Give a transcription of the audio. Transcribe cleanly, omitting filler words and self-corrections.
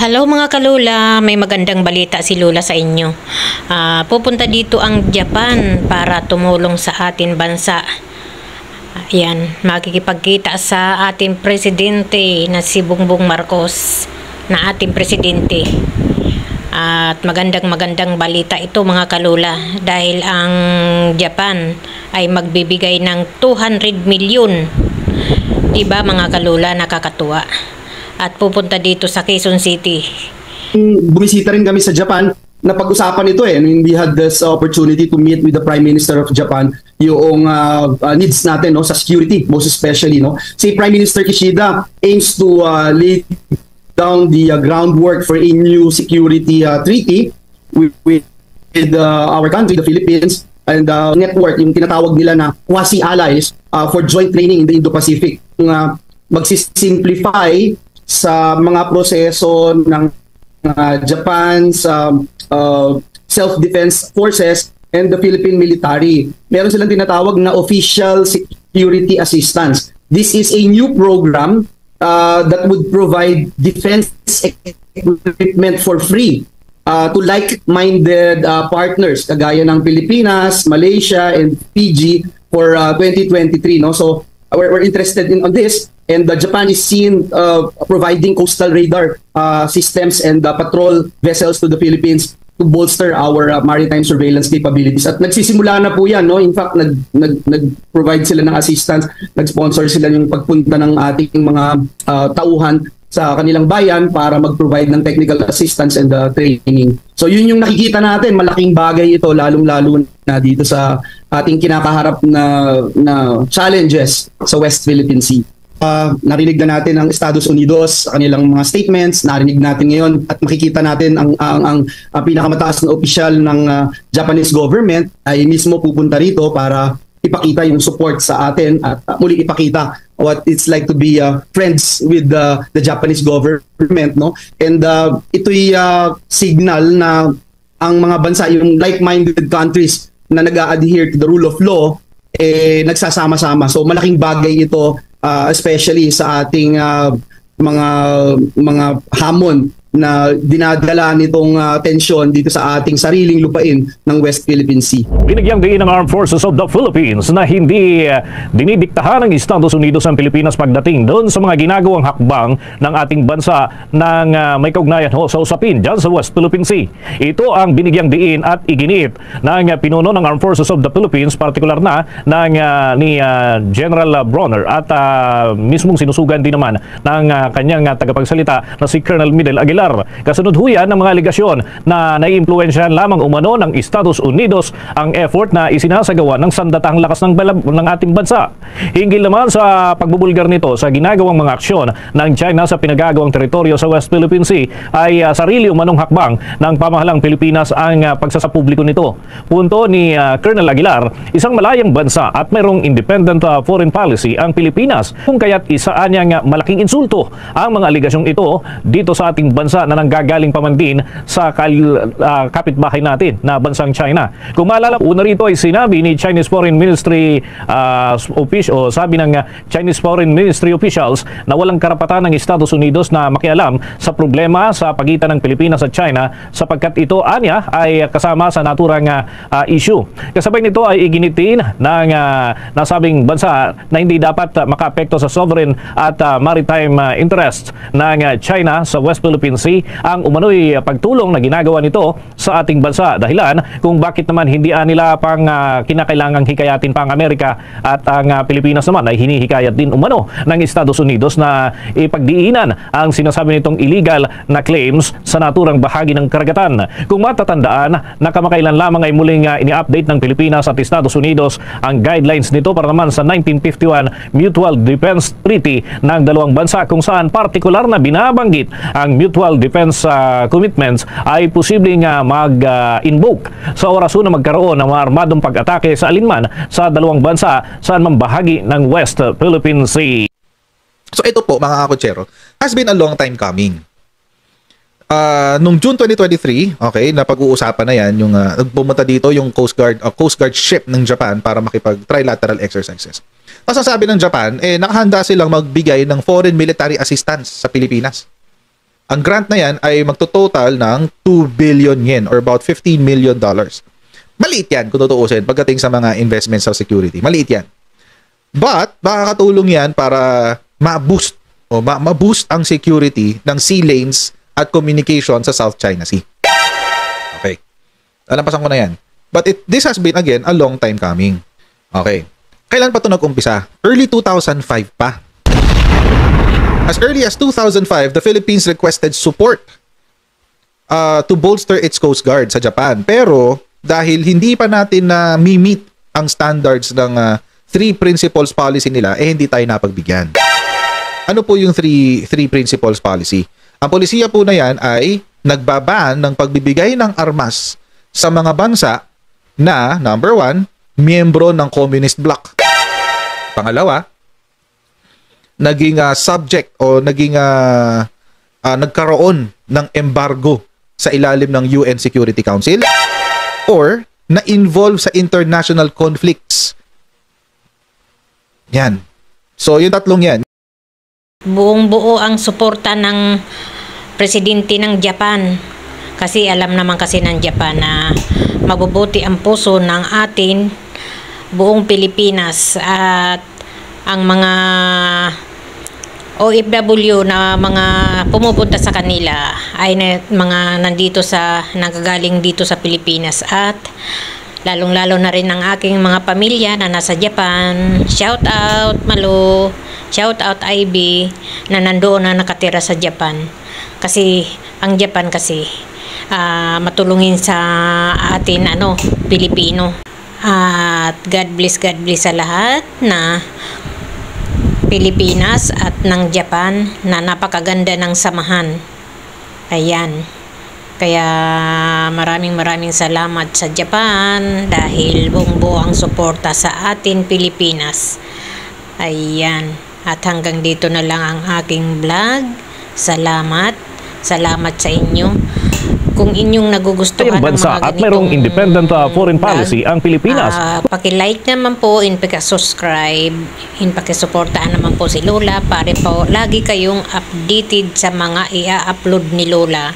Hello mga kalula, may magandang balita si Lula sa inyo. Pupunta dito ang Japan para tumulong sa ating bansa. Ayan, makikipagkita sa ating presidente na si Bongbong Marcos na ating presidente. At magandang balita ito mga kalula dahil ang Japan ay magbibigay ng 200 milyon. Diba mga kalula, nakakatuwa. At pupunta dito sa Quezon City. Bumisita rin kami sa Japan na pag-usapan ito We had this opportunity to meet with the Prime Minister of Japan yung needs natin sa security, most especially. Si Prime Minister Kishida aims to lay down the groundwork for a new security treaty with our country, the Philippines, and network, yung tinatawag nila na quasi-allies for joint training in the Indo-Pacific. Magsisimplify sa mga proseso ng Japan sa self-defense forces and the Philippine military. Meron silang tinatawag na official security assistance. This is a new program that would provide defense equipment for free to like-minded partners kagaya ng Pilipinas, Malaysia, and Fiji for 2023. So we're interested on this. And Japan is seen providing coastal radar systems and patrol vessels to the Philippines to bolster our maritime surveillance capabilities. At nagsisimula na po yan. In fact, nag-provide sila ng assistance, nag-sponsor sila yung pagpunta ng ating mga tauhan sa kanilang bayan para mag-provide ng technical assistance and training. So yun yung nakikita natin, malaking bagay ito, lalong-lalo na dito sa ating kinakaharap na challenges sa West Philippine Sea. Narinig na natin ang Estados Unidos sa kanilang mga statements, narinig natin ngayon at makikita natin ang pinakamataas na opisyal ng Japanese government ay mismo pupunta rito para ipakita yung support sa atin at muli ipakita what it's like to be friends with the Japanese government. And ito'y signal na ang mga bansa, yung like-minded countries na nag-a-adhere to the rule of law, nagsasama-sama. So malaking bagay ito, especially sa ating mga hamon na dinadala nitong tensyon dito sa ating sariling lupain ng West Philippine Sea. Binigyang diin ng Armed Forces of the Philippines na hindi dinidiktahan ng Estados Unidos ang Pilipinas pagdating doon sa mga ginagawang hakbang ng ating bansa ng may kaugnayan sa usapin dyan sa West Philippine Sea. Ito ang binigyang diin at iginit ng pinuno ng Armed Forces of the Philippines, partikular na ni General Bronner at mismong sinusugan din naman ng kanyang tagapagsalita na si Colonel Miguel Aguilar. Kasunod huyan ng mga aligasyon na naiimpluwensyahan lamang umano ng Estados Unidos ang effort na isinasagawa ng sandatahang lakas ng ating bansa. Hinggil naman sa pagbubulgar nito sa ginagawang mga aksyon ng China sa pinagagawang teritoryo sa West Philippine Sea ay sarili umanong hakbang ng pamahalang Pilipinas ang pagsasapubliko nito. Punto ni Colonel Aguilar, isang malayang bansa at mayroong independent foreign policy ang Pilipinas, kung kaya't isaan niyang malaking insulto ang mga aligasyong ito dito sa ating bansa na nanggagaling pa man din sa kapitbahay natin na bansang China. Kung maalala, una rito ay sinabi ni Chinese Foreign Ministry sabi ng Chinese Foreign Ministry officials na walang karapatan ng Estados Unidos na makialam sa problema sa pagitan ng Pilipinas at China sapagkat ito anya ay kasama sa naturang issue. Kasabay nito ay iginitin ng nasabing bansa na hindi dapat makaapekto sa sovereign at maritime interests ng China sa West Philippine Sea ang umano'y pagtulong na ginagawa nito sa ating bansa. Dahilan kung bakit naman hindi nila pang kinakailangang hikayatin pa ang Amerika at ang Pilipinas naman ay hinihikayat din umano ng Estados Unidos na ipagdiinan ang sinasabi nitong illegal na claims sa naturang bahagi ng karagatan. Kung matatandaan, nakamakailan lamang ay muling ini-update ng Pilipinas at Estados Unidos ang guidelines nito para naman sa 1951 Mutual Defense Treaty ng dalawang bansa kung saan partikular na binabanggit ang mutual defense commitments ay posibleng mag-invoke sa orason na magkaroon ng mga armadong pag-atake sa alinman sa dalawang bansa saan man bahagi ng West Philippine Sea. So ito po mga kakotsero, has been a long time coming. Nung June 2023, okay, napag-uusapan na yan, yung pumunta dito yung Coast Guard ship ng Japan para makipag-trilateral exercises. Tapos ang sabi ng Japan, nakahanda silang magbigay ng foreign military assistance sa Pilipinas. Ang grant na yan ay magtototal ng 2 billion yen or about $15 million. Maliit yan kung tutuusin pagdating sa mga investments sa security. Maliit yan. But, makakatulong yan para ma-boost o ma-boost ang security ng sea lanes at communication sa South China Sea. Okay. Alampasan ko na yan. But this has been, again, a long time coming. Okay. Kailan pa ito nag-umpisa? Early 2005 pa. As early as 2005, the Philippines requested support to bolster its Coast Guard sa Japan. Pero, dahil hindi pa natin na mi-meet ang standards ng three principles policy nila, hindi tayo napagbigyan. Ano po yung three principles policy? Ang polisiya po na yan ay nagbabaan ng pagbibigay ng armas sa mga bansa na, number 1, miyembro ng communist bloc. Pangalawa, naging subject o naging nagkaroon ng embargo sa ilalim ng UN Security Council or na-involve sa international conflicts. Yan. So, yung tatlong yan. Buong-buo ang suporta ng presidente ng Japan. Kasi alam naman kasi ng Japan na mabubuti ang puso ng atin buong Pilipinas at ang mga OFW na mga pumupunta sa kanila ay mga nagagaling dito sa Pilipinas at lalong-lalo na rin ang aking mga pamilya na nasa Japan. Shout out Malu, shout out IB na nandoon na nakatira sa Japan. Kasi ang Japan kasi matulungin sa atin Pilipino. At God bless sa lahat na Pilipinas at ng Japan na napakaganda ng samahan. Ayan. Kaya maraming salamat sa Japan dahil buong-buo ang suporta sa atin Pilipinas. Ayan. At hanggang dito na lang ang aking vlog. Salamat. Salamat sa inyo. Kung inyong nagugustuhan ng bansa mga at mayroong ganitong independent foreign policy ang Pilipinas. Paki-like naman po, paki-subscribe, paki-suportaan naman po si Lola para po lagi kayong updated sa mga i-upload ni Lola.